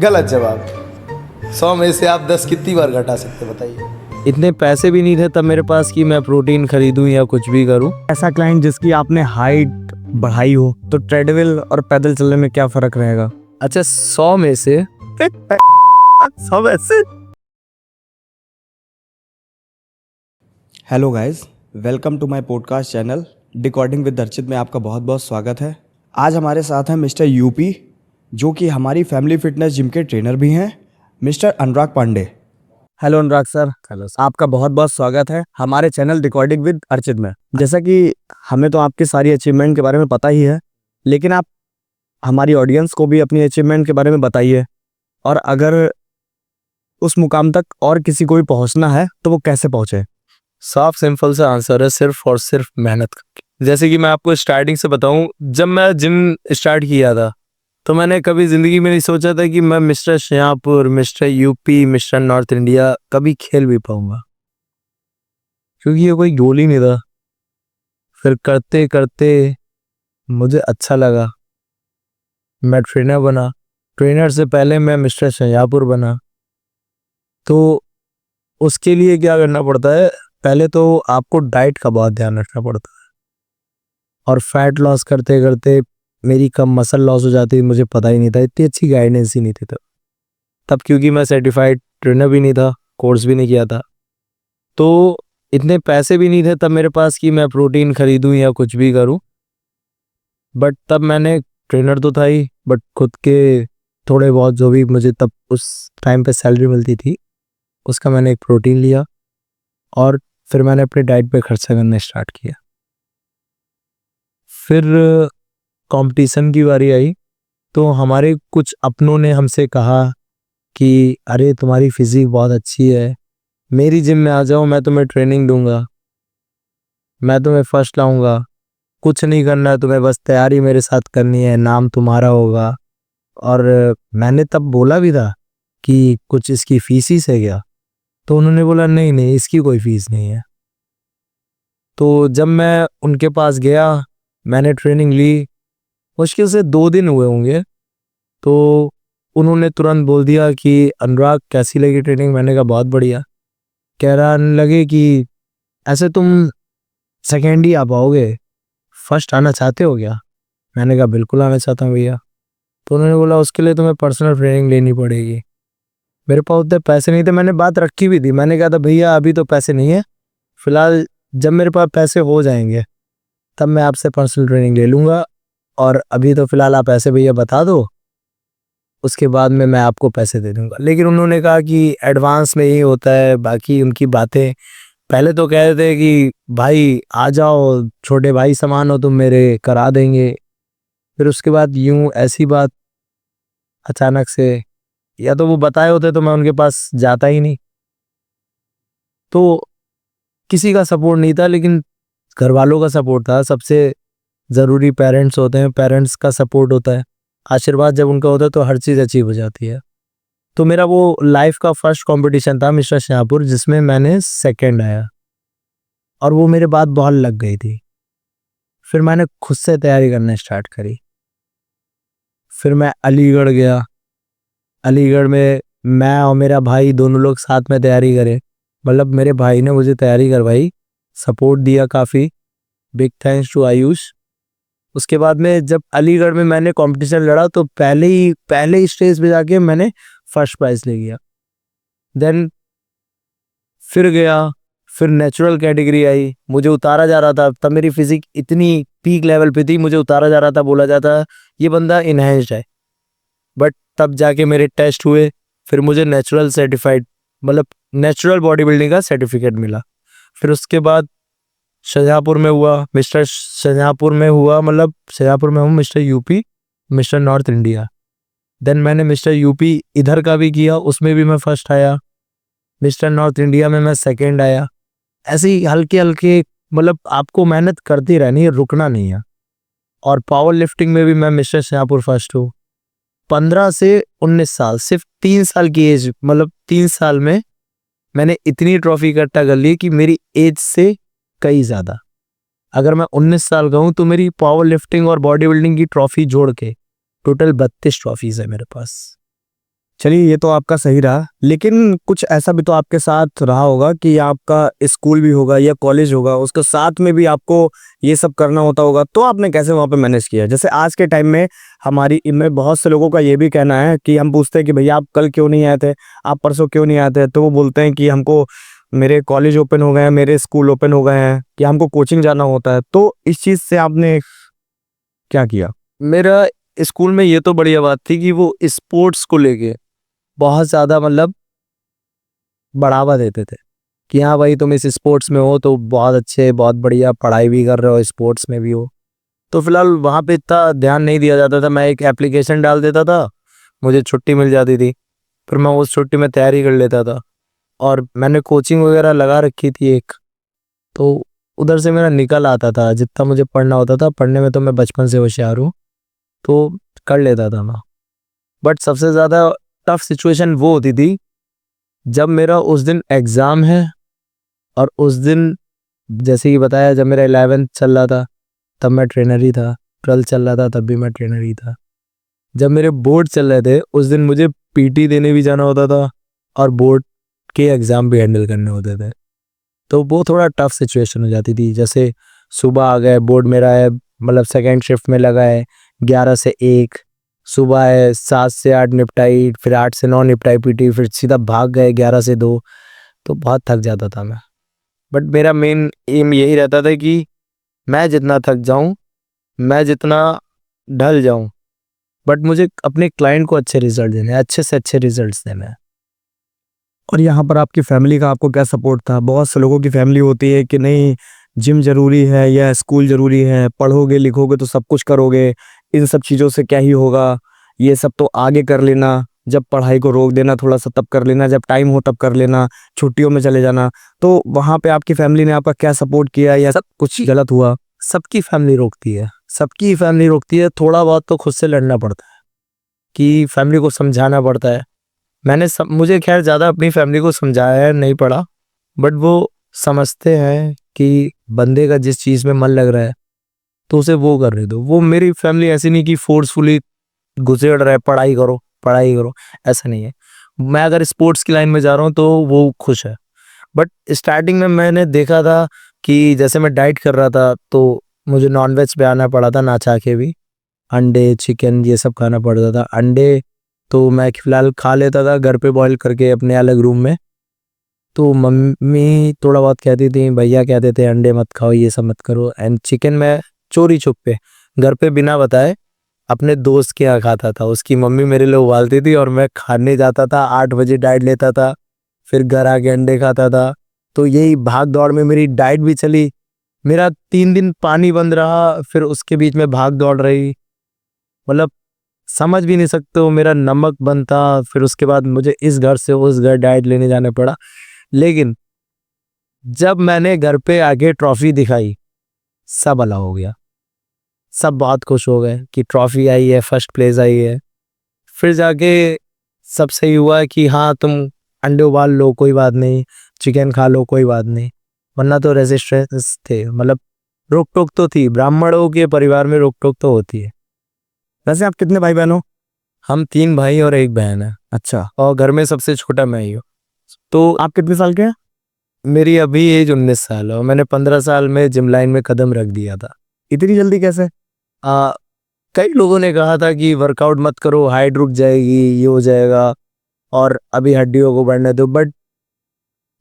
गलत जवाब। 100 में से आप 10 कितनी बार घटा सकते बताइए। इतने पैसे भी नहीं थे तब मेरे पास कि मैं प्रोटीन खरीदूं या कुछ भी करूं। ऐसा क्लाइंट जिसकी आपने हाइट बढ़ाई हो तो ट्रेडमिल और पैदल चलने में क्या फर्क रहेगा? अच्छा 100 में से 100 ऐसे। Hello guys, welcome to my podcast channel decoding with Archit में आपका बहुत बहुत स्वागत है। आज हमारे साथ हैं मिस्टर यूपी, जो कि हमारी फैमिली फिटनेस जिम के ट्रेनर भी हैं, मिस्टर अनुराग पांडे। हेलो अनुराग सर। हेलो सर, आपका बहुत बहुत स्वागत है हमारे चैनल डिकॉर्डिंग विद अर्चित में। जैसा कि हमें तो आपकी सारी अचीवमेंट के बारे में पता ही है, लेकिन आप हमारी ऑडियंस को भी अपनी अचीवमेंट के बारे में बताइए, और अगर उस मुकाम तक और किसी को भी पहुंचना है तो वो कैसे पहुंचे। साफ सिंपल सा आंसर है, सिर्फ और सिर्फ मेहनत करके। जैसे कि मैं आपको स्टार्टिंग से बताऊं, जब मैं जिम स्टार्ट किया था तो मैंने कभी जिंदगी में नहीं सोचा था कि मैं mister Shahpur, mister UP, mister north India कभी खेल भी पाऊंगा, क्योंकि ये कोई गोल ही नहीं था। फिर करते करते मुझे अच्छा लगा, मैं ट्रेनर बना। ट्रेनर से पहले मैं मिस्टर शाहपुर बना। तो उसके लिए क्या करना पड़ता है, पहले तो आपको डाइट का बहुत ध्यान रखना पड़ता है, और फैट लॉस करते करते मेरी कम मसल लॉस हो जाती, मुझे पता ही नहीं था, इतनी अच्छी गाइडेंस ही नहीं थी तब क्योंकि मैं सर्टिफाइड ट्रेनर भी नहीं था, कोर्स भी नहीं किया था, तो इतने पैसे भी नहीं थे तब मेरे पास कि मैं प्रोटीन खरीदूं या कुछ भी करूं। बट तब मैंने, ट्रेनर तो था ही, बट खुद के थोड़े बहुत जो भी मुझे तब उस टाइम पे सैलरी मिलती थी उसका मैंने एक प्रोटीन लिया, और फिर मैंने अपनी डाइट पे खर्चा करना स्टार्ट किया। फिर कंपटीशन की बारी आई तो हमारे कुछ अपनों ने हमसे कहा कि अरे तुम्हारी फिजिक बहुत अच्छी है, मेरी जिम में आ जाओ, मैं तुम्हें ट्रेनिंग दूंगा, मैं तुम्हें फर्स्ट लाऊंगा, कुछ नहीं करना है तुम्हें, बस तैयारी मेरे साथ करनी है, नाम तुम्हारा होगा। और मैंने तब बोला भी था कि कुछ इसकी फीस ही है क्या, तो उन्होंने बोला नहीं नहीं इसकी कोई फीस नहीं है। तो जब मैं उनके पास गया, मैंने ट्रेनिंग ली, मुश्किल से 2 दिन हुए होंगे, तो उन्होंने तुरंत बोल दिया कि अनुराग कैसी लगी ट्रेनिंग। मैंने कहा बहुत बढ़िया। कह रहा लगे कि ऐसे तुम सेकेंड ही आ पाओगे, फर्स्ट आना चाहते हो क्या? मैंने कहा बिल्कुल आना चाहता हूँ भैया। तो उन्होंने बोला उसके लिए तुम्हें पर्सनल ट्रेनिंग लेनी पड़ेगी। मेरे पास उतने पैसे नहीं थे, मैंने बात रखी भी थी, मैंने कहा था भैया अभी तो पैसे नहीं है, फिलहाल जब मेरे पास पैसे हो जाएंगे तब मैं आपसे पर्सनल ट्रेनिंग ले लूँगा, और अभी तो फिलहाल आप ऐसे भैया बता दो, उसके बाद में मैं आपको पैसे दे दूंगा। लेकिन उन्होंने कहा कि एडवांस में ही होता है, बाकी उनकी बातें। पहले तो कह रहे थे कि भाई आ जाओ, छोटे भाई समान हो तुम मेरे, करा देंगे। फिर उसके बाद यूं ऐसी बात अचानक से, या तो वो बताए होते तो मैं उनके पास जाता ही नहीं। तो किसी का सपोर्ट नहीं था, लेकिन घर वालों का सपोर्ट था। सबसे ज़रूरी पेरेंट्स होते हैं, पेरेंट्स का सपोर्ट होता है, आशीर्वाद जब उनका होता है तो हर चीज़ अचीव हो जाती है। तो मेरा वो लाइफ का फर्स्ट कंपटीशन था मिस्टर शाहपुर, जिसमें मैंने सेकंड आया, और वो मेरे बात बहुत लग गई थी। फिर मैंने खुद से तैयारी करना स्टार्ट करी। फिर मैं अलीगढ़ गया। अलीगढ़ में मैं और मेरा भाई दोनों लोग साथ में तैयारी करें, मतलब मेरे भाई ने मुझे तैयारी करवाई, सपोर्ट दिया काफ़ी, बिग थैंक्स टू आयुष। उसके बाद में जब अलीगढ़ में मैंने कंपटीशन लड़ा तो पहले ही स्टेज पे जाके मैंने फर्स्ट प्राइज ले गया। देन फिर गया, फिर नेचुरल कैटेगरी आई, मुझे उतारा जा रहा था, तब मेरी फिजिक इतनी पीक लेवल पे थी, मुझे उतारा जा रहा था, बोला जाता ये बंदा इनहेंस्ड है। बट तब जाके मेरे टेस्ट हुए, फिर मुझे नेचुरल सर्टिफाइड, मतलब नेचुरल बॉडी बिल्डिंग का सर्टिफिकेट मिला। फिर उसके बाद शाहजहाँपुर में हुआ, मिस्टर शाहजहाँपुर में हुआ, मतलब शाहजहाँपुर में हूँ mister UP, mister north India. Then मैंने मिस्टर यूपी इधर का भी किया, उसमें भी मैं फर्स्ट आया। मिस्टर नॉर्थ इंडिया में मैं सेकंड आया। ऐसे ही हल्के हल्के, मतलब आपको मेहनत करती रहनी है, रुकना नहीं है। और पावर लिफ्टिंग में भी मैं मिस्टर शाहजहाँपुर फर्स्ट हूँ। 15 से 19 साल, सिर्फ 3 साल की एज, मतलब 3 साल में मैंने इतनी ट्रॉफी इकट्ठा कर ली कि मेरी एज से कई ज़्यादा। अगर मैं 19 साल का हूँ तो मेरी पावर लिफ्टिंग और बॉडी बिल्डिंग की ट्रॉफी जोड़ के टोटल 32 ट्रॉफीज है मेरे पास। चलिए, ये तो आपका सही रहा, लेकिन कुछ ऐसा भी तो आपके साथ रहा होगा कि आपका स्कूल भी होगा या कॉलेज होगा, उसके साथ में भी आपको ये सब करना होता होगा, तो आपने कैसे वहाँ पे मैनेज किया? जैसे आज के टाइम में हमारी में बहुत से लोगों का ये भी कहना है कि हम पूछते हैं कि भैया आप कल क्यों नहीं आए थे, आप परसों क्यों नहीं आए थे, तो वो बोलते हैं कि हमको मेरे कॉलेज ओपन हो गए हैं, मेरे स्कूल ओपन हो गए हैं, कि हमको कोचिंग जाना होता है। तो इस चीज़ से आपने क्या किया? मेरा स्कूल में ये तो बढ़िया बात थी कि वो स्पोर्ट्स को लेके बहुत ज़्यादा मतलब बढ़ावा देते थे कि हाँ भाई तुम इस स्पोर्ट्स में हो तो बहुत अच्छे, बहुत बढ़िया, पढ़ाई भी कर रहे हो, स्पोर्ट्स में भी हो। तो फिलहाल वहाँ पे इतना ध्यान नहीं दिया जाता था। मैं एक एप्लीकेशन डाल देता था, मुझे छुट्टी मिल जाती थी, फिर मैं उस छुट्टी में तैयारी कर लेता था। और मैंने कोचिंग वगैरह लगा रखी थी एक, तो उधर से मेरा निकल आता था। जितना मुझे पढ़ना होता था, पढ़ने में तो मैं बचपन से होशियार हूँ, तो कर लेता था मैं। बट सबसे ज़्यादा टफ सिचुएशन वो होती थी जब मेरा उस दिन एग्ज़ाम है, और उस दिन जैसे कि बताया जब मेरा 11th चल रहा था तब मैं ट्रेनर ही था, 12th चल रहा था तब भी मैं ट्रेनर ही था। जब मेरे बोर्ड चल रहे थे उस दिन मुझे पीटी देने भी जाना होता था और बोर्ड के एग्ज़ाम भी हैंडल करने होते थे, तो वो थोड़ा टफ सिचुएशन हो जाती थी। जैसे सुबह आ गए, बोर्ड मेरा है मतलब सेकेंड शिफ्ट में लगा है 11 से 1, सुबह है 7 से 8 निपटाई, फिर 8 से 9 निपटाई पीटी, फिर सीधा भाग गए 11 से 2, तो बहुत थक जाता था मैं। बट मेरा मेन एम यही रहता था कि मैं जितना थक जाऊं, मैं जितना ढल जाऊं, बट मुझे अपने क्लाइंट को अच्छे रिजल्ट देने हैं, अच्छे से अच्छे रिजल्ट्स देने हैं। और यहाँ पर आपकी फैमिली का आपको क्या सपोर्ट था? बहुत से लोगों की फैमिली होती है कि नहीं, जिम जरूरी है या स्कूल जरूरी है, पढ़ोगे लिखोगे तो सब कुछ करोगे, इन सब चीज़ों से क्या ही होगा, ये सब तो आगे कर लेना, जब पढ़ाई को रोक देना थोड़ा सा तब कर लेना, जब टाइम हो तब कर लेना, छुट्टियों में चले जाना। तो वहाँ पे आपकी फैमिली ने आपका क्या सपोर्ट किया या सब कुछ गलत हुआ? सबकी फैमिली रोकती है, सबकी फैमिली रोकती है। थोड़ा बहुत तो खुद से लड़ना पड़ता है कि फैमिली को समझाना पड़ता है। मुझे खैर ज़्यादा अपनी फैमिली को समझाया है नहीं पड़ा, बट वो समझते हैं कि बंदे का जिस चीज़ में मन लग रहा है तो उसे वो करने दो। वो मेरी फैमिली ऐसी नहीं कि फोर्सफुली घुसेड़ रहा है पढ़ाई करो पढ़ाई करो, ऐसा नहीं है। मैं अगर स्पोर्ट्स की लाइन में जा रहा हूँ तो वो खुश है। बट स्टार्टिंग में मैंने देखा था कि जैसे मैं डाइट कर रहा था तो मुझे नॉनवेज पे आना पड़ा था, ना चाह के भी। अंडे चिकन ये सब खाना पड़ता था। अंडे तो मैं फिलहाल खा लेता था घर पे बॉईल करके अपने अलग रूम में। तो मम्मी थोड़ा बहुत कहती थी, भैया कहते थे अंडे मत खाओ, ये सब मत करो। एंड चिकन मैं चोरी छुप पे घर पे बिना बताए अपने दोस्त के यहाँ खाता था। उसकी मम्मी मेरे लिए उबालती थी और मैं खाने जाता था, 8 बजे डाइट लेता था, फिर घर आके अंडे खाता था। तो यही भाग दौड़ में मेरी डाइट भी चली। मेरा 3 दिन पानी बंद रहा, फिर उसके बीच में भाग दौड़ रही, मतलब समझ भी नहीं सकते हो। मेरा नमक बंद था, फिर उसके बाद मुझे इस घर से उस घर डाइट लेने जाने पड़ा। लेकिन जब मैंने घर पे आके ट्रॉफी दिखाई, सब अलग हो गया। सब बहुत खुश हो गए कि ट्रॉफी आई है, फर्स्ट प्लेस आई है। फिर जाके सब सही हुआ कि हाँ तुम अंडे उबाल लो कोई बात नहीं, चिकन खा लो कोई बात नहीं, वरना तो रेजिस्टेंस थे, मतलब रोक टोक तो थी। ब्राह्मणों के परिवार में रोक टोक तो होती है। वैसे आप कितने भाई बहन हो? हम 3 भाई और 1 बहन है, अच्छा, और घर में सबसे छोटा मैं ही हूँ। तो आप कितने साल के हैं? मेरी अभी एज 19 साल है और मैंने 15 साल में जिम लाइन में कदम रख दिया था। इतनी जल्दी कैसे? आ, कई लोगों ने कहा था कि वर्कआउट मत करो, हाइट रुक जाएगी, ये हो जाएगा, और अभी हड्डियों को बढ़ने दो। बट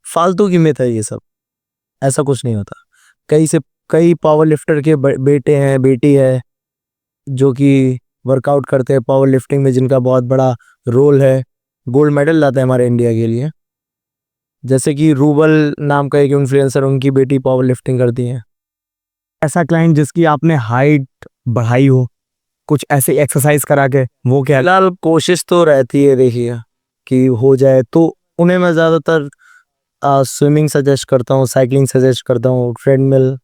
फालतू की मिथ है ये सब, ऐसा कुछ नहीं होता। कई पावर लिफ्टर के बेटे हैं, बेटी है, जो कि वर्कआउट करते हैं पावर लिफ्टिंग में, जिनका बहुत बड़ा रोल है, गोल्ड मेडल लाता है हमारे इंडिया के लिए। जैसे कि रूबल नाम का एक इन्फ्लुएंसर, उनकी बेटी पावर लिफ्टिंग करती है। ऐसा क्लाइंट जिसकी आपने हाइट बढ़ाई हो, कुछ ऐसे एक्सरसाइज करा के, वो क्या? फिलहाल कोशिश तो रहती है देखिए कि हो जाए, तो उन्हें मैं ज़्यादातर स्विमिंग सजेस्ट करता हूँ, साइकिलिंग सजेस्ट करता हूँ, ट्रेडमिल,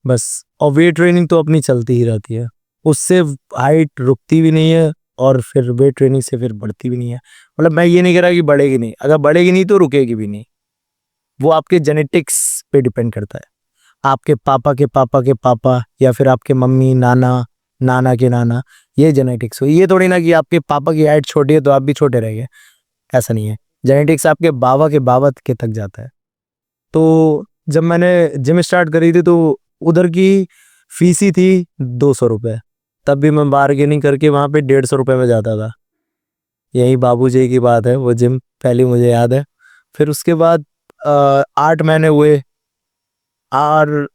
बस। और वेट ट्रेनिंग तो अपनी चलती ही रहती है, उससे हाइट रुकती भी नहीं है और फिर वेट ट्रेनिंग से फिर बढ़ती भी नहीं है। मतलब मैं ये नहीं कह रहा कि बढ़ेगी नहीं, अगर बढ़ेगी नहीं तो रुकेगी भी नहीं। वो आपके जेनेटिक्स पे डिपेंड करता है, आपके पापा के पापा के पापा, या फिर आपके मम्मी नाना नाना के नाना, ये जेनेटिक्स हुई। ये थोड़ी ना कि आपके पापा की हाइट छोटी है तो आप भी छोटे रह गए, ऐसा नहीं है। जेनेटिक्स आपके बाबा के तक जाता है। तो जब मैंने जिम स्टार्ट करी थी तो उधर की फीस ही थी 200 रुपये। तब भी मैं बार्गेनिंग करके वहाँ पे 150 रुपये में जाता था। यही बाबूजी की बात है, वो जिम पहले मुझे याद है। फिर उसके बाद 8 महीने हुए और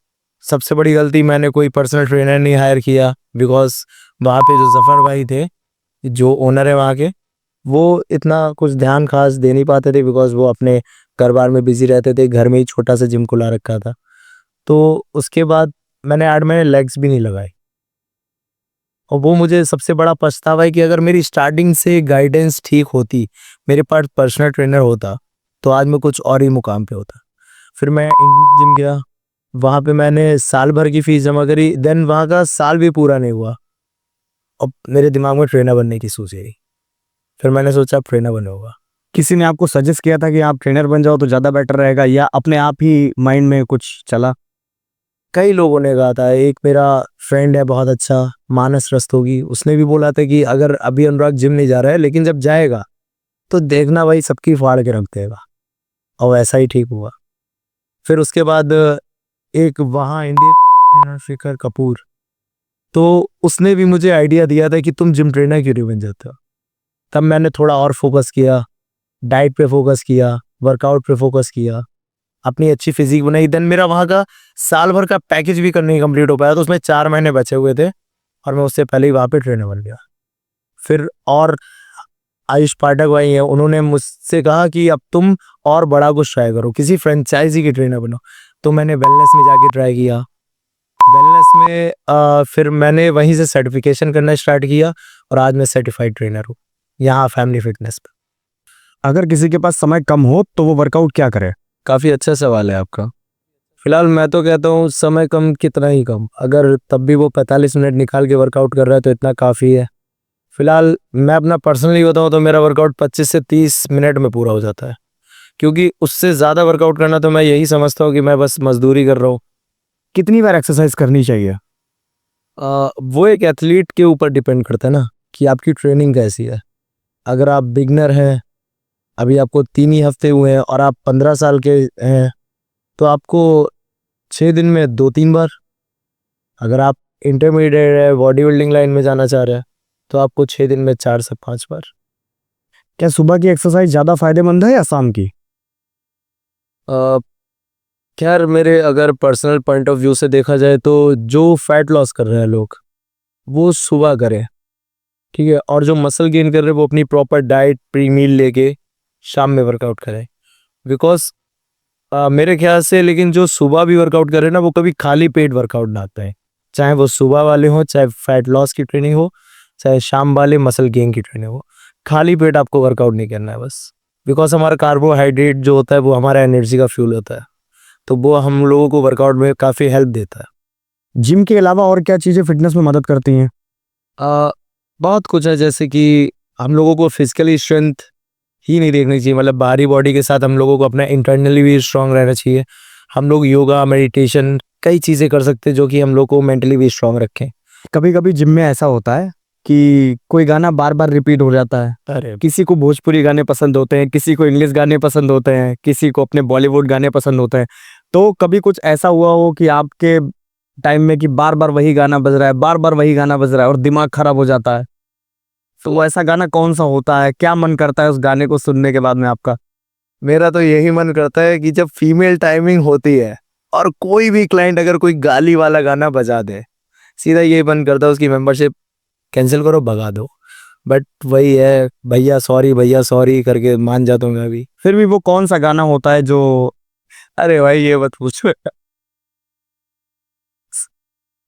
सबसे बड़ी गलती, मैंने कोई पर्सनल ट्रेनर नहीं हायर किया, बिकॉज वहाँ पे जो जफ़र भाई थे, जो ओनर है वहाँ के, वो इतना कुछ ध्यान खास दे नहीं पाते थे, बिकॉज वो अपने कारोबार में बिजी रहते थे। घर में ही छोटा सा जिम खुला रखा था। तो उसके बाद मैंने 8 महीने लेग्स भी नहीं लगाए। और वो मुझे सबसे बड़ा पछतावा है कि अगर मेरी स्टार्टिंग से गाइडेंस ठीक होती, मेरे पास पर्सनल ट्रेनर होता, तो आज मैं कुछ और ही मुकाम पे होता। फिर मैं इंग्लिश जिम गया, वहाँ पे मैंने साल भर की फीस जमा करी। देन वहाँ का साल भी पूरा नहीं हुआ, अब मेरे दिमाग में ट्रेनर बनने की सोच आई। फिर मैंने सोचा ट्रेनर बनूंगा। किसी ने आपको सजेस्ट किया था कि आप ट्रेनर बन जाओ तो ज़्यादा बेटर रहेगा, या अपने आप ही माइंड में कुछ चला? कई लोगों ने कहा था। एक मेरा फ्रेंड है बहुत अच्छा, मानस रस्तोगी, उसने भी बोला था कि अगर अभी अनुराग जिम नहीं जा रहा है, लेकिन जब जाएगा तो देखना भाई सबकी फाड़ के रख देगा। और वैसा ही ठीक हुआ। फिर उसके बाद एक वहाँ इंडियन ट्रेनर शेखर कपूर, तो उसने भी मुझे आइडिया दिया था कि तुम जिम ट्रेनर क्यों नहीं बन जाते हो। तब मैंने थोड़ा और फोकस किया, डाइट पे फोकस किया, वर्कआउट पे फोकस किया, अपनी अच्छी फिजिक बनाई। देन मेरा वहाँ का साल भर का पैकेज भी करने कंप्लीट हो पाया, तो उसमें 4 महीने बचे हुए थे और मैं उससे पहले ही वहाँ पे ट्रेनर बन गया। फिर और आयुष पाठक भाई हैं, उन्होंने मुझसे कहा कि अब तुम और बड़ा कुछ ट्राई करो, किसी फ्रेंचाइजी की ट्रेनर बनो। तो मैंने वेलनेस में जाके ट्राई किया। वेलनेस में फिर मैंने वहीं से सर्टिफिकेशन करना स्टार्ट किया और आज मैं सर्टिफाइड ट्रेनर हूँ यहाँ फैमिली फिटनेस पे। अगर किसी के पास समय कम हो तो वो वर्कआउट क्या करे? काफ़ी अच्छा सवाल है आपका। फिलहाल मैं तो कहता हूँ समय कम कितना ही कम, अगर तब भी वो 45 मिनट निकाल के वर्कआउट कर रहा है तो इतना काफ़ी है। फिलहाल मैं अपना पर्सनली बताऊँ तो मेरा वर्कआउट 25 से 30 मिनट में पूरा हो जाता है, क्योंकि उससे ज़्यादा वर्कआउट करना तो मैं यही समझता हूँ कि मैं बस मजदूरी कर रहा हूँ। कितनी बार एक्सरसाइज करनी चाहिए? वो एक एथलीट के ऊपर डिपेंड करता है ना कि आपकी ट्रेनिंग कैसी है। अगर आप बिगनर हैं, अभी आपको 3 ही हफ्ते हुए हैं और आप 15 साल के हैं, तो आपको 6 दिन में 2-3 बार। अगर आप इंटरमीडिएट है, बॉडी बिल्डिंग लाइन में जाना चाह रहे हैं, तो आपको 6 दिन में 4 से 5 बार। क्या सुबह की एक्सरसाइज ज़्यादा फायदेमंद है या शाम की? खैर मेरे अगर पर्सनल पॉइंट ऑफ व्यू से देखा जाए तो जो फैट लॉस कर रहे हैं लोग वो सुबह करें, ठीक है, और जो मसल गेन कर रहे हैं वो अपनी प्रॉपर डाइट प्री मील लेके शाम में वर्कआउट करें। बिकॉज मेरे ख्याल से लेकिन जो सुबह भी वर्कआउट कर रहे हैं ना, वो कभी खाली पेट वर्कआउट ना आता है, चाहे वो सुबह वाले हों, चाहे फैट लॉस की ट्रेनिंग हो, चाहे शाम वाले मसल गेन की ट्रेनिंग हो। खाली पेट आपको वर्कआउट नहीं करना है बस, बिकॉज हमारा कार्बोहाइड्रेट जो होता है वो हमारा एनर्जी का फ्यूल होता है, तो वो हम लोगों को वर्कआउट में काफ़ी हेल्प देता है। जिम के अलावा और क्या चीज़ें फिटनेस में मदद करती हैं? बहुत कुछ है, जैसे कि हम लोगों को फिजिकली स्ट्रेंथ ही नहीं देखनी चाहिए, मतलब बाहरी बॉडी के साथ हम लोगों को अपना इंटरनली भी स्ट्रांग रहना चाहिए। हम लोग योगा, मेडिटेशन, कई चीज़ें कर सकते हैं जो कि हम लोग को मेंटली भी स्ट्रांग रखें। कभी कभी जिम में ऐसा होता है कि कोई गाना बार बार रिपीट हो जाता है। अरे किसी को भोजपुरी गाने पसंद होते हैं, किसी को इंग्लिश गाने पसंद होते हैं, किसी को अपने बॉलीवुड गाने पसंद होते हैं। तो कभी कुछ ऐसा हुआ हो कि आपके टाइम में कि बार बार वही गाना बज रहा है, बार बार वही गाना बज रहा है और दिमाग खराब हो जाता है, तो वो ऐसा गाना कौन सा होता है? क्या मन करता है उस गाने को सुनने के बाद में आपका? मेरा तो यही मन करता है कि जब फीमेल टाइमिंग होती है और कोई भी क्लाइंट अगर कोई गाली वाला गाना बजा दे, सीधा यही मन करता है उसकी मेंबरशिप कैंसिल करो, भगा दो। बट वही है, भैया सॉरी करके मान जाता हूँ मैं भी। फिर भी वो कौन सा गाना होता है जो... अरे भाई ये मत पूछो।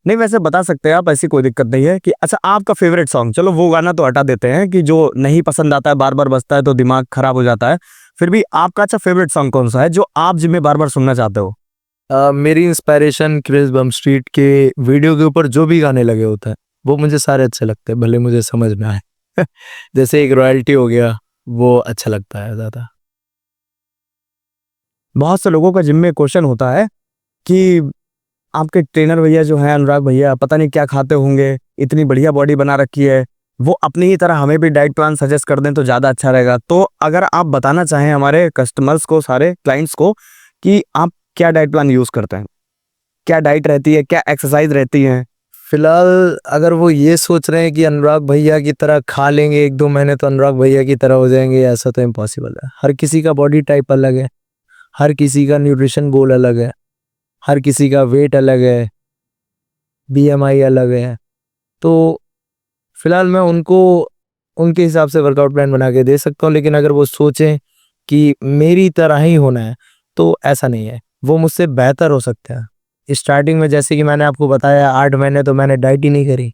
नहीं, वैसे बता सकते हैं आप, ऐसी कोई दिक्कत नहीं है कि अच्छा आपका फेवरेट सॉन्ग, चलो वो गाना तो हटा देते हैं कि जो नहीं पसंद आता है, बार बार बजता है तो दिमाग खराब हो जाता है। फिर भी आपका अच्छा फेवरेट सॉन्ग कौन सा है जो आप जिम में बार बार सुनना चाहते हो? मेरी इंस्पायरेशन क्रिस बम स्ट्रीट के वीडियो के ऊपर जो भी गाने लगे होते हैं वो मुझे सारे अच्छे लगते हैं, भले मुझे समझ में आए। जैसे एक रॉयल्टी हो गया, वो अच्छा लगता है ज़्यादा। बहुत से लोगों का जिम में क्वेश्चन होता है कि आपके ट्रेनर भैया जो हैं अनुराग भैया, पता नहीं क्या खाते होंगे, इतनी बढ़िया बॉडी बना रखी है, वो अपनी ही तरह हमें भी डाइट प्लान सजेस्ट कर दें तो ज़्यादा अच्छा रहेगा। तो अगर आप बताना चाहें हमारे कस्टमर्स को, सारे क्लाइंट्स को, कि आप क्या डाइट प्लान यूज़ करते हैं, क्या डाइट रहती है, क्या एक्सरसाइज रहती है? फिलहाल अगर वो ये सोच रहे हैं कि अनुराग भैया की तरह खा लेंगे 1-2 महीने तो अनुराग भैया की तरह हो जाएंगे, ऐसा तो इम्पॉसिबल है। हर किसी का बॉडी टाइप अलग है, हर किसी का न्यूट्रिशन गोल अलग है, हर किसी का वेट अलग है, BMI अलग है। तो फिलहाल मैं उनको उनके हिसाब से वर्कआउट प्लान बना के दे सकता हूँ, लेकिन अगर वो सोचें कि मेरी तरह ही होना है तो ऐसा नहीं है, वो मुझसे बेहतर हो सकते हैं। स्टार्टिंग में जैसे कि मैंने आपको बताया 8 महीने तो मैंने डाइट ही नहीं करी,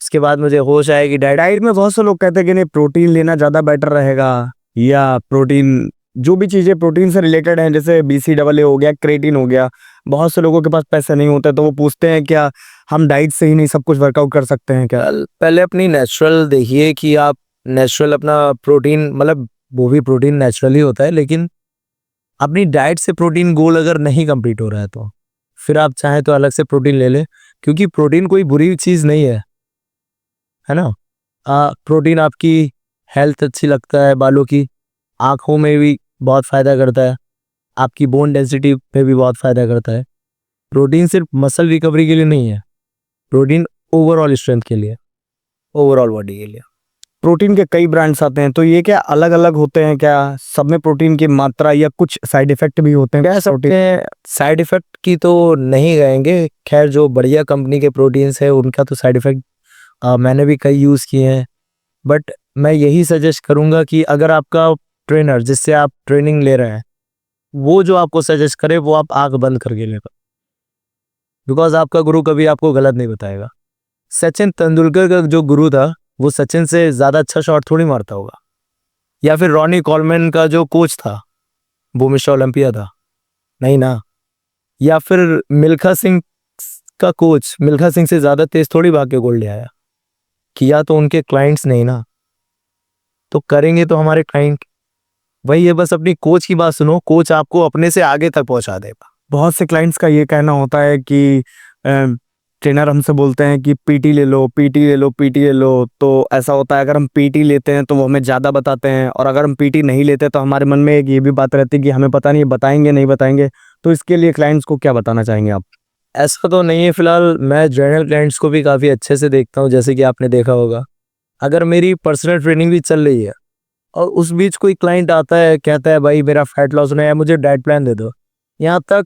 उसके बाद मुझे होश आया कि डाइट में बहुत से लोग कहते हैं कि नहीं, प्रोटीन लेना ज़्यादा बेटर रहेगा, या प्रोटीन, जो भी चीज़ें प्रोटीन से रिलेटेड हैं, जैसे BCAA हो गया, क्रेटीन हो गया, बहुत से लोगों के पास पैसे नहीं होते तो वो पूछते हैं क्या हम डाइट से ही नहीं सब कुछ वर्कआउट कर सकते हैं क्या? पहले अपनी नेचुरल देखिए कि आप नेचुरल अपना प्रोटीन, मतलब वो भी प्रोटीन नेचुरली होता है, लेकिन अपनी डाइट से प्रोटीन गोल अगर नहीं कंप्लीट हो रहा है तो फिर आप चाहें तो अलग से प्रोटीन ले लें, क्योंकि प्रोटीन कोई बुरी चीज़ नहीं है ना। प्रोटीन आपकी हेल्थ अच्छी लगता है, बालों की, आँखों में भी बहुत फ़ायदा करता है, आपकी बोन डेंसिटी पे भी बहुत फ़ायदा करता है। प्रोटीन सिर्फ मसल रिकवरी के लिए नहीं है, प्रोटीन ओवरऑल स्ट्रेंथ के लिए, ओवरऑल बॉडी के लिए। प्रोटीन के कई ब्रांड्स आते हैं, तो ये क्या अलग अलग होते हैं क्या? सब में प्रोटीन की मात्रा या कुछ साइड इफेक्ट भी होते हैं? कह सकते हैं साइड इफेक्ट की तो नहीं कहेंगे, खैर जो बढ़िया कंपनी के प्रोटीन्स है उनका तो साइड इफेक्ट मैंने भी कई यूज़ किए हैं, बट मैं यही सजेस्ट करूँगा कि अगर आपका ट्रेनर जिससे आप ट्रेनिंग ले रहे हैं वो जो आपको सजेस्ट करे वो आप आंख बंद करके लेगा, बिकॉज आपका गुरु कभी आपको गलत नहीं बताएगा। सचिन तेंदुलकर का जो गुरु था वो सचिन से ज़्यादा अच्छा शॉट थोड़ी मारता होगा, या फिर रॉनी कॉलमैन का जो कोच था वो मिस्टर ओलंपिया था, नहीं ना। या फिर मिल्खा सिंह का कोच मिल्खा सिंह से ज़्यादा तेज थोड़ी भाग के गोल ले आया, किया तो उनके क्लाइंट्स नहीं ना, तो करेंगे तो हमारे क्लाइंट। वही है, बस अपनी कोच की बात सुनो, कोच आपको अपने से आगे तक पहुंचा देगा। बहुत से क्लाइंट्स का ये कहना होता है कि ट्रेनर हमसे बोलते हैं कि पीटी ले लो, पीटी ले लो, पीटी ले लो। तो ऐसा होता है अगर हम पीटी लेते हैं तो वो हमें ज़्यादा बताते हैं, और अगर हम पीटी नहीं लेते तो हमारे मन में एक ये भी बात रहती है कि हमें पता नहीं बताएंगे नहीं बताएंगे। तो इसके लिए क्लाइंट्स को क्या बताना चाहेंगे आप? ऐसा तो नहीं है, फिलहाल मैं जनरल क्लाइंट्स को भी काफ़ी अच्छे से देखता हूँ, जैसे कि आपने देखा होगा। अगर मेरी पर्सनल ट्रेनिंग भी चल रही है और उस बीच कोई क्लाइंट आता है कहता है भाई मेरा फैट लॉस होना है, मुझे डाइट प्लान दे दो, यहाँ तक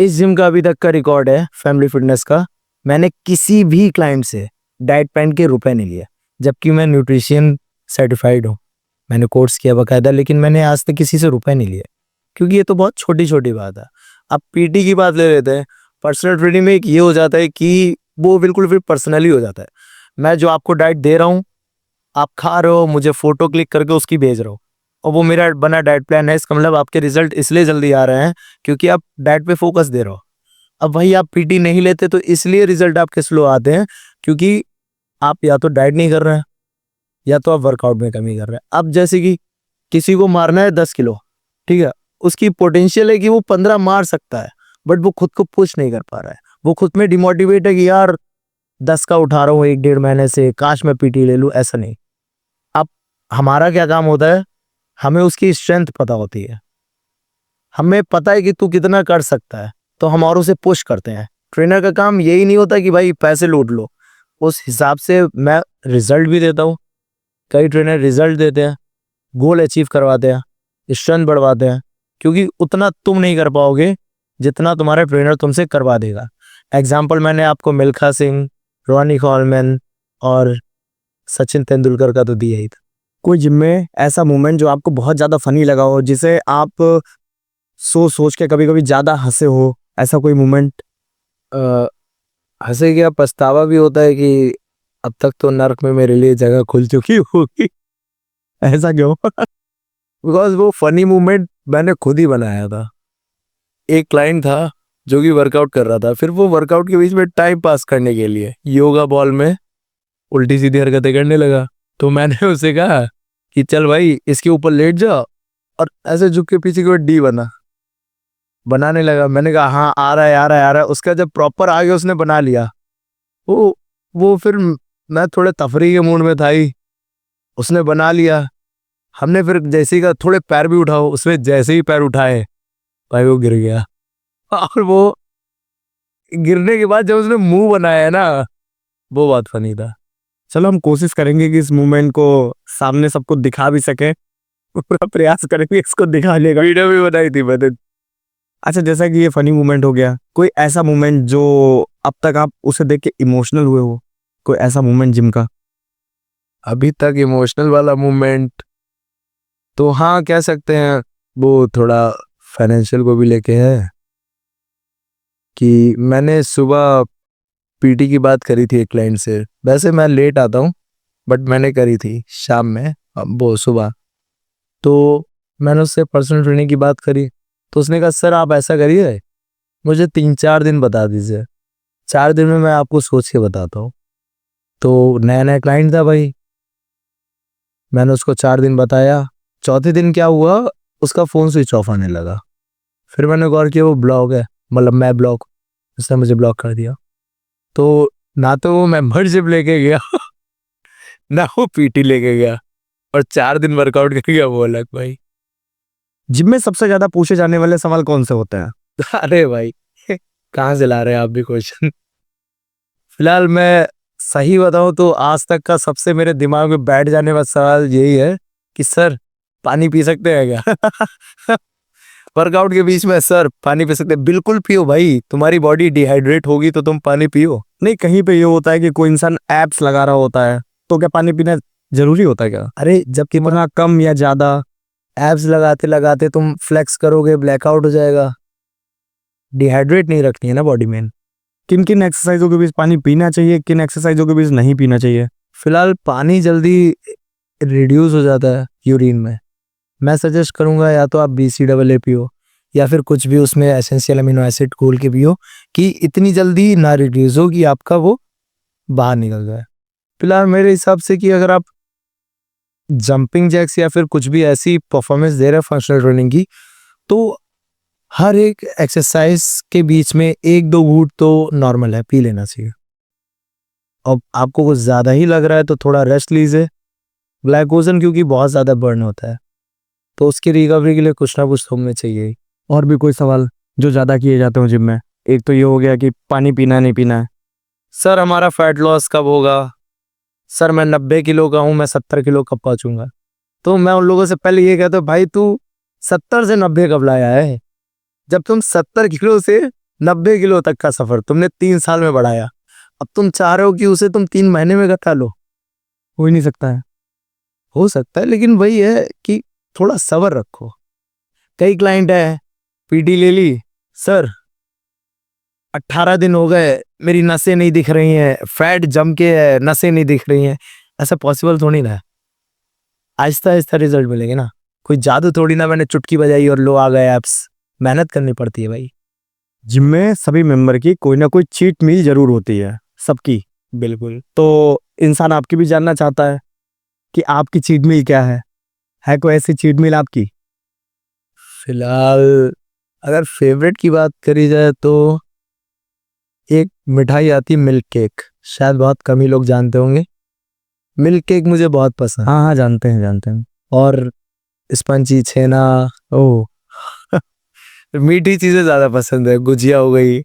इस जिम का अभी तक का रिकॉर्ड है फैमिली फिटनेस का, मैंने किसी भी क्लाइंट से डाइट प्लान के रुपए नहीं लिए, जबकि मैं न्यूट्रिशियन सर्टिफाइड हूँ, मैंने कोर्स किया बाकायदा, लेकिन मैंने आज तक किसी से रुपए नहीं लिए, क्योंकि ये तो बहुत छोटी छोटी बात है। अब पीटी की बात ले लेते हैं, पर्सनल ट्रेनिंग में एक ये हो जाता है कि वो बिल्कुल फिर पर्सनली हो जाता है। मैं जो आपको डाइट दे रहा हूँ आप खा रहे हो, मुझे फोटो क्लिक करके उसकी भेज रहे हो, और वो मेरा बना डाइट प्लान है, इसका मतलब आपके रिजल्ट इसलिए जल्दी आ रहे हैं क्योंकि आप डाइट पे फोकस दे रहे हो। अब भाई आप पीटी नहीं लेते तो इसलिए रिजल्ट आपके स्लो आते हैं, क्योंकि आप या तो डाइट नहीं कर रहे हैं या तो आप वर्कआउट में कमी कर रहे हैं। अब जैसे कि किसी को मारना है 10 किलो, ठीक है, उसकी पोटेंशियल है कि वो 15 मार सकता है, बट वो खुद को पुश नहीं कर पा रहा है, वो खुद में डिमोटिवेट है कि यार 10 का उठा रहा हूँ 1-1.5 महीने से, काश मैं पीटी ले लूँ। ऐसा नहीं, अब हमारा क्या काम होता है, हमें उसकी स्ट्रेंथ पता होती है, हमें पता है कि तू कितना कर सकता है, तो हम और उसे पुश करते हैं। ट्रेनर का काम यही नहीं होता कि भाई पैसे लूट लो, उस हिसाब से मैं रिजल्ट भी देता हूँ। कई ट्रेनर रिजल्ट देते हैं, गोल अचीव करवाते हैं, स्ट्रेंथ बढ़वाते हैं, क्योंकि उतना तुम नहीं कर पाओगे जितना तुम्हारा ट्रेनर तुमसे करवा देगा। एग्जाम्पल मैंने आपको मिल्खा सिंह, रॉनी कॉलमैन और सचिन तेंदुलकर का तो दिया ही था। कोई जिम में ऐसा मोमेंट जो आपको बहुत ज़्यादा फनी लगा हो, जिसे आप सोच के कभी कभी ज़्यादा हंसे हो, ऐसा कोई मोमेंट? हंसे क्या, पछतावा भी होता है कि अब तक तो नर्क में मेरे लिए जगह खुल चुकी होगी। ऐसा क्यों? बिकॉज वो फनी मोमेंट मैंने खुद ही बनाया था। एक क्लाइंट था जो कि वर्कआउट कर रहा था, फिर वो वर्कआउट के बीच में टाइम पास करने के लिए योगा बॉल में उल्टी सीधी हरकतें करने लगा, तो मैंने उसे कहा कि चल भाई इसके ऊपर लेट जाओ, और ऐसे झुक के पीछे की ओर डी बनाने लगा। मैंने कहा हाँ आ रहा है आ रहा है आ रहा है, उसका जब प्रॉपर आ गया उसने बना लिया, वो फिर मैं थोड़े तफरी के मूड में था ही, उसने बना लिया। हमने फिर जैसे ही कहा थोड़े पैर भी उठाओ, उसने जैसे ही पैर उठाए भाई वो गिर गया। और वो गिरने के बाद जब उसने मुंह बनाया है ना, वो बहुत फनी था। चलो हम कोशिश करेंगे कि इस मूवमेंट को सामने सबको दिखा भी सके, पूरा प्रयास करेंगे इसको दिखाने का। वीडियो भी बनाई थी मैंने। अच्छा, जैसा कि ये फनी मूवमेंट हो गया, कोई ऐसा मूवमेंट जो अब तक आप उसे देख के इमोशनल हुए हो, कोई ऐसा मूवमेंट जिम का? अभी तक इमोशनल वाला मूवमेंट तो हाँ कह सकते हैं, वो थोड़ा फाइनेंशियल को भी लेके है कि मैंने सुबह पीटी की बात करी थी एक क्लाइंट से। वैसे मैं लेट आता हूँ बट मैंने करी थी शाम में, वो सुबह। तो मैंने उससे पर्सनल ट्रेनिंग की बात करी तो उसने कहा सर आप ऐसा करिए, मुझे 3-4 दिन बता दीजिए, 4 दिन में मैं आपको सोच के बताता हूँ। तो नया नया क्लाइंट था भाई, मैंने उसको 4 दिन बताया। चौथे दिन क्या हुआ, उसका फ़ोन स्विच ऑफ आने लगा। फिर मैंने गौर किया वो ब्लॉक है, मतलब मैं ब्लॉक, उसने मुझे ब्लॉक कर दिया। तो ना तो वो मेंबरशिप लेके गया ना वो पीटी लेके गया, और 4 दिन वर्कआउट करके गया वो अलग भाई। जिम में सबसे ज्यादा पूछे जाने वाले सवाल कौन से होते हैं? अरे भाई कहाँ से ला रहे हैं आप भी क्वेश्चन। फिलहाल मैं सही बताऊं तो आज तक का सबसे मेरे दिमाग में बैठ जाने वाला सवाल यही है कि सर पानी पी सकते हैं क्या? वर्कआउट के बीच में सर पानी पी सकते हैं? बिल्कुल पियो भाई, तुम्हारी बॉडी डिहाइड्रेट होगी तो तुम पानी पियो। नहीं, कहीं पे ये होता है कि कोई इंसान एप्स लगा रहा होता है, तो क्या पानी पीना जरूरी होता है क्या? अरे जब कितना कम या ज्यादा? एब्स लगाते लगाते तुम फ्लेक्स करोगे, ब्लैकआउट हो जाएगा। डिहाइड्रेट नहीं रखनी है ना बॉडी में। किन किन एक्सरसाइजों के बीच पानी पीना चाहिए, किन एक्सरसाइजों के बीच नहीं पीना चाहिए? फिलहाल पानी जल्दी रिड्यूस हो जाता है यूरिन में। मैं सजेस्ट करूंगा या तो आप BCAA पियो या फिर कुछ भी उसमें एसेंशियल अमीनो एसिड घोल के पियो कि इतनी जल्दी ना रिड्यूस हो कि आपका वो बाहर निकल जाए। फिलहाल मेरे हिसाब से कि अगर आप जंपिंग जैक्स या फिर कुछ भी ऐसी परफॉर्मेंस दे रहे हैं फंक्शनल ट्रेनिंग की, तो हर एक एक्सरसाइज के बीच में 1-2 घूंट तो नॉर्मल है, पी लेना चाहिए। अब आपको कुछ ज़्यादा ही लग रहा है तो थोड़ा रेस्ट लीजिए। ग्लाइकोजन क्योंकि बहुत ज़्यादा बर्न होता है तो उसकी रिकवरी के लिए कुछ ना कुछ होना चाहिए। और भी कोई सवाल जो ज्यादा किए जाते हो जिम में? एक तो ये हो गया कि पानी पीना नहीं पीना है। सर हमारा फैट लॉस कब होगा? सर मैं 90 किलो का हूँ, मैं 70 किलो कब पहुँचूंगा? तो मैं उन लोगों से पहले ये कहता हूँ भाई तू 70 से 90 कब लाया है? जब तुम 70 किलो से 90 किलो तक का सफर तुमने 3 साल में बढ़ाया, अब तुम चाह रहे हो कि उसे तुम 3 महीने में घटा लो। हो ही नहीं सकता है। हो सकता है लेकिन वही है कि थोड़ा सब्र रखो। कई क्लाइंट है पीटी ले ली, सर 18 दिन हो गए मेरी नसें नहीं दिख रही हैं, फैट जम के है, नसें नहीं दिख रही हैं। ऐसा पॉसिबल थोड़ी ना है, आहिस्ता आहिस्ता रिजल्ट मिलेंगे ना। कोई जादू थोड़ी ना मैंने चुटकी बजाई और लो आ गए एप्स। मेहनत करनी पड़ती है भाई। जिम में सभी मेंबर की कोई ना कोई चीट मील जरूर होती है, सबकी। बिल्कुल। तो इंसान आपकी भी जानना चाहता है कि आपकी चीट मील क्या है कोई ऐसी चीट मील आपकी? फिलहाल अगर फेवरेट की बात करी जाए तो एक मिठाई आती है मिल्क केक, शायद बहुत कम ही लोग जानते होंगे। मिल्क केक मुझे बहुत पसंद। हाँ हाँ, जानते हैं। और स्पंजी छेना, ओह मीठी चीजें ज्यादा पसंद है, गुजिया हो गई,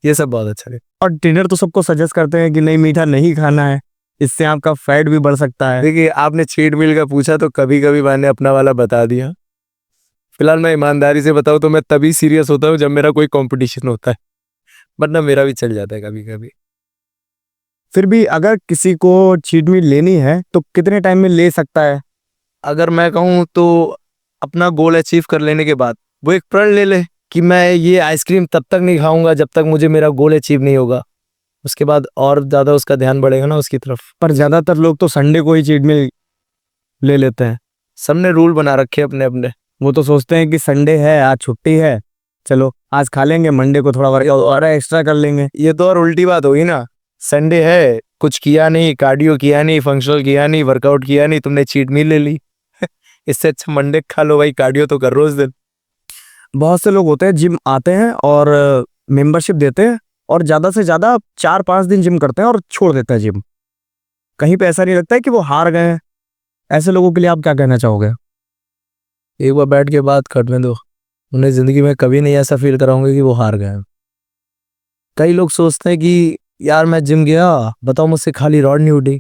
ये सब बहुत अच्छा है। और ट्रेनर तो सबको सजेस्ट करते हैं कि नहीं, मीठा नहीं खाना है, इससे आपका फैट भी बढ़ सकता है। देखिए आपने चीट मील का पूछा तो कभी कभी मैंने अपना वाला बता दिया। फिलहाल मैं ईमानदारी से बताऊं तो मैं तभी सीरियस होता हूँ जब मेरा कोई कंपटीशन होता है, वरना मेरा भी चल जाता है कभी कभी। फिर भी अगर किसी को चीट मील लेनी है तो कितने टाइम में ले सकता है? अगर मैं कहूँ तो अपना गोल अचीव कर लेने के बाद वो एक प्रण ले ले कि मैं ये आइसक्रीम तब तक नहीं खाऊंगा जब तक मुझे मेरा गोल अचीव नहीं होगा। उसके बाद और ज़्यादा उसका ध्यान बढ़ेगा ना उसकी तरफ। पर ज्यादातर लोग तो संडे को ही चीट मील ले लेते हैं। सबने रूल बना रखे अपने अपने। वो तो सोचते हैं कि संडे है, आज छुट्टी है, चलो आज खा लेंगे, मंडे को थोड़ा वर्कआउट और एक्स्ट्रा कर लेंगे। ये तो और उल्टी बात होगी ना, संडे है, कुछ किया नहीं, कार्डियो किया नहीं, फंक्शनल किया नहीं, वर्कआउट किया नहीं, तुमने चीट मील ले ली। इससे अच्छा मंडे खा लो भाई, कार्डियो तो कर रोज दिन। बहुत से लोग होते हैं जिम आते हैं और मेंबरशिप देते हैं और ज़्यादा से ज़्यादा 4-5 दिन जिम करते हैं और छोड़ देते हैं जिम। कहीं पे ऐसा नहीं लगता है कि वो हार गए हैं? ऐसे लोगों के लिए आप क्या कहना चाहोगे? एक बार बैठ के बात करने दो, उन्हें ज़िंदगी में कभी नहीं ऐसा फील कराऊंगे कि वो हार गए हैं। कई लोग सोचते हैं कि यार मैं जिम गया, बताओ मुझसे खाली रॉड नहीं उठी।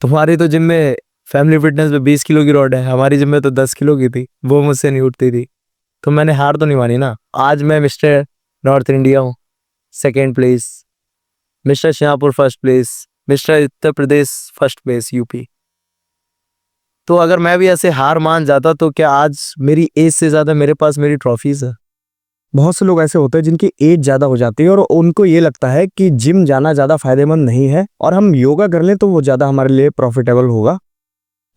तुम्हारी तो जिम में फैमिली फिटनेस में 20 किलो की रॉड है, हमारी जिम में तो 10 किलो की थी, वो मुझसे नहीं उठती थी। तो मैंने हार तो नहीं मानी ना। आज मैं मिस्टर नॉर्थ इंडिया हूँ, 2nd place, mister Shahpur 1st place, mister Uttar Pradesh 1st place UP. तो अगर मैं भी ऐसे हार मान जाता तो क्या आज मेरी एज से ज़्यादा मेरे पास मेरी ट्रॉफीज है। बहुत से लोग ऐसे होते हैं जिनकी एज ज़्यादा हो जाती है और उनको ये लगता है कि जिम जाना ज़्यादा फायदेमंद नहीं है और हम योगा कर लें तो वो ज़्यादा हमारे लिए प्रॉफिटेबल होगा।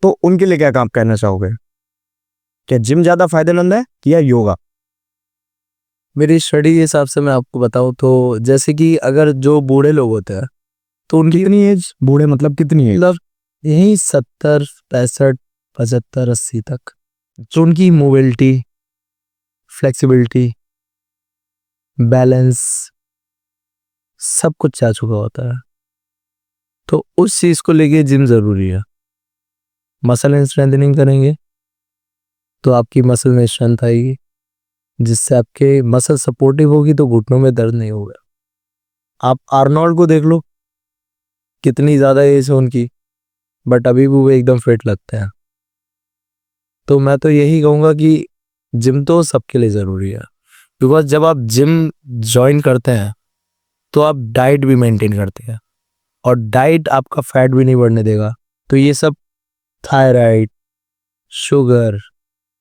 तो उनके लिए क्या काम कहना चाहोगे? क्या जिम ज़्यादा फायदेमंद है या योगा? मेरी स्टडी के हिसाब से मैं आपको बताऊं तो जैसे कि अगर जो बूढ़े लोग होते हैं तो उनकी कितनी एज? बूढ़े मतलब कितनी एज? मतलब यही 70, 65, 75, 80 तक, तो उनकी मोबिलिटी, फ्लेक्सिबिलिटी, बैलेंस सब कुछ जा चुका होता है। तो उस चीज़ को लेके जिम ज़रूरी है। मसल एंड स्ट्रेंथनिंग करेंगे तो आपकी मसल में स्ट्रेंथ आएगी, जिससे आपके मसल सपोर्टिव होगी तो घुटनों में दर्द नहीं होगा। आप आर्नोल्ड को देख लो, कितनी ज़्यादा एज है उनकी, बट अभी भी वो एकदम फिट लगते हैं। तो मैं तो यही कहूँगा कि जिम तो सबके लिए ज़रूरी है, बिकॉज जब आप जिम ज्वाइन करते हैं तो आप डाइट भी मेंटेन करते हैं और डाइट आपका फैट भी नहीं बढ़ने देगा। तो ये सब थायराइड, शुगर,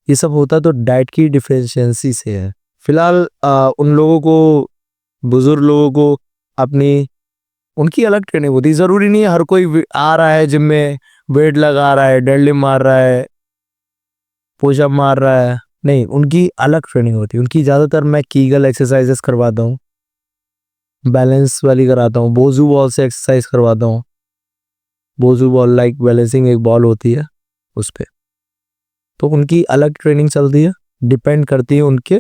ये सब होता तो डाइट की डिफिशियंसी से है। फिलहाल उन लोगों को, बुजुर्ग लोगों को अपनी उनकी अलग ट्रेनिंग होती है। ज़रूरी नहीं है हर कोई आ रहा है जिम में वेट लगा रहा है, डेडलिफ्ट मार रहा है, पुशअप मार रहा है, नहीं, उनकी अलग ट्रेनिंग होती है। उनकी ज़्यादातर मैं कीगल एक्सरसाइजेस करवाता हूँ, बैलेंस वाली कराता हूँ, बोजू बॉल से एक्सरसाइज करवाता हूँ। बोजू बॉल लाइक बैलेंसिंग एक बॉल होती है उस पर, तो उनकी अलग ट्रेनिंग चलती है, डिपेंड करती है उनके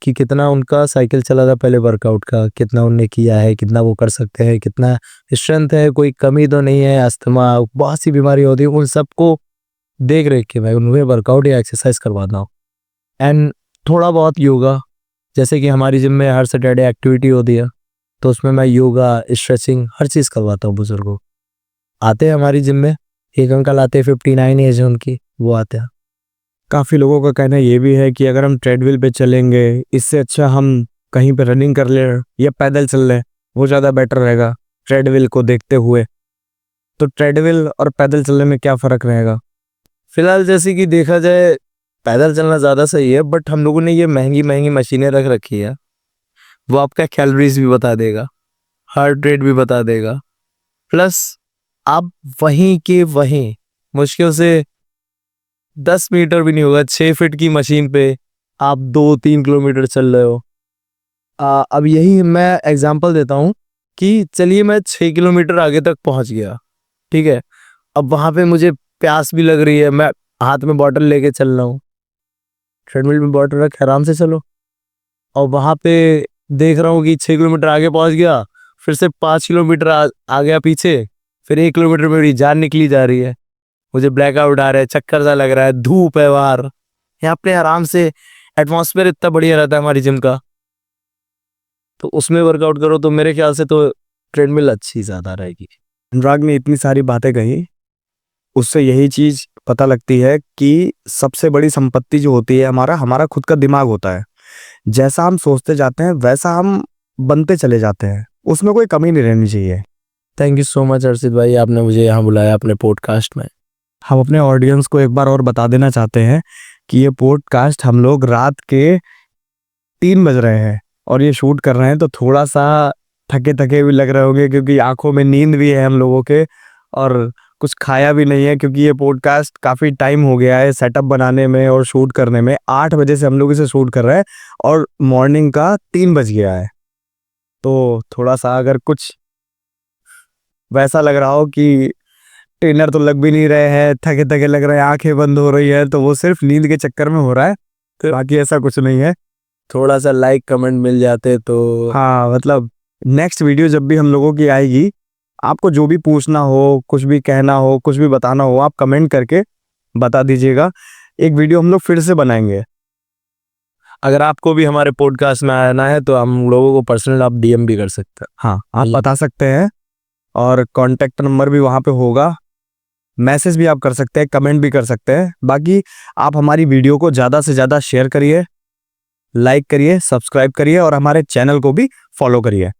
कि कितना उनका साइकिल चला था पहले वर्कआउट का, कितना उनने किया है, कितना वो कर सकते हैं, कितना स्ट्रेंथ है, कोई कमी तो नहीं है, अस्थमा, बहुत सी बीमारी होती है, उन सबको देख रेख के मैं उन्हें वर्कआउट या एक्सरसाइज करवाता हूँ। एंड थोड़ा बहुत योगा, जैसे कि हमारी जिम में हर सैटरडे एक्टिविटी होती है तो उसमें मैं योगा, स्ट्रेचिंग, हर चीज़ करवाता हूँ। बुजुर्गों आते हैं हमारी जिम में, एक अंकल आते हैं 59 एज है उनकी, वो आते हैं। काफ़ी लोगों का कहना ये भी है कि अगर हम ट्रेडमिल पे चलेंगे इससे अच्छा हम कहीं पे रनिंग कर ले या पैदल चल लें, वो ज़्यादा बेटर रहेगा ट्रेडमिल को देखते हुए। तो ट्रेडमिल और पैदल चलने में क्या फ़र्क रहेगा? फिलहाल जैसे कि देखा जाए पैदल चलना ज़्यादा सही है, बट हम लोगों ने ये महंगी महंगी मशीनें रख रखी है, वो आपका कैलोरीज भी बता देगा, हार्ट रेट भी बता देगा, प्लस आप वहीं के वहीं मुश्किल से 10 मीटर भी नहीं होगा, 6 फीट की मशीन पे आप 2-3 किलोमीटर चल रहे हो। अब यही मैं एग्जांपल देता हूँ कि चलिए मैं 6 किलोमीटर आगे तक पहुँच गया, ठीक है, अब वहाँ पे मुझे प्यास भी लग रही है, मैं हाथ में बॉटल लेके चल रहा हूँ, ट्रेडमिल में बॉटल रख आराम से चलो, और वहाँ पे देख रहा हूँ कि 6 किलोमीटर आगे पहुँच गया, फिर से 5 किलोमीटर आ गया पीछे, फिर 1 किलोमीटर में मेरी जान निकली जा रही है, मुझे ब्लैकआउट आ रहा है, चक्कर सा लग रहा है, धूप है बाहर, यहाँ पे आराम से एटमॉस्फेयर इतना बढ़िया रहता है हमारी जिम का, तो उसमें वर्कआउट करो तो मेरे ख्याल से तो ट्रेडमिल अच्छी ज़्यादा रहेगी। अनुराग ने इतनी सारी बातें कही, उससे यही चीज़ पता लगती है कि सबसे बड़ी संपत्ति जो होती है हमारा हमारा खुद का दिमाग होता है। जैसा हम सोचते जाते हैं वैसा हम बनते चले जाते हैं, उसमें कोई कमी नहीं रहनी चाहिए। Thank you so much Arshit भाई, आपने मुझे यहाँ बुलाया अपने पॉडकास्ट में। हम अपने ऑडियंस को एक बार और बता देना चाहते हैं कि ये पॉडकास्ट हम लोग रात के 3 बज रहे हैं और ये शूट कर रहे हैं, तो थोड़ा सा थके थके भी लग रहे होंगे क्योंकि आंखों में नींद भी है हम लोगों के, और कुछ खाया भी नहीं है क्योंकि ये पॉडकास्ट काफ़ी टाइम हो गया है सेटअप बनाने में और शूट करने में। 8 बजे से हम लोग इसे शूट कर रहे हैं और मॉर्निंग का 3 बज गया है, तो थोड़ा सा अगर कुछ वैसा लग रहा हो कि ट्रेनर तो लग भी नहीं रहे हैं, थके थके लग रहे हैं, आंखें बंद हो रही है, तो वो सिर्फ नींद के चक्कर में हो रहा है, तो बाकी ऐसा कुछ नहीं है। थोड़ा सा लाइक कमेंट मिल जाते तो हाँ मतलब नेक्स्ट वीडियो जब भी हम लोगों की आएगी, आपको जो भी पूछना हो, कुछ भी कहना हो, कुछ भी बताना हो, आप कमेंट करके बता दीजिएगा। एक वीडियो हम लोग फिर से बनाएंगे। अगर आपको भी हमारे पॉडकास्ट में आना है तो हम लोगों को पर्सनल आप डीएम भी कर सकते हैं। हाँ, आप बता सकते हैं और कॉन्टैक्ट नंबर भी वहाँ पे होगा। मैसेज भी आप कर सकते हैं, कमेंट भी कर सकते हैं। बाकी आप हमारी वीडियो को ज़्यादा से ज़्यादा शेयर करिए, लाइक करिए, सब्सक्राइब करिए और हमारे चैनल को भी फॉलो करिए।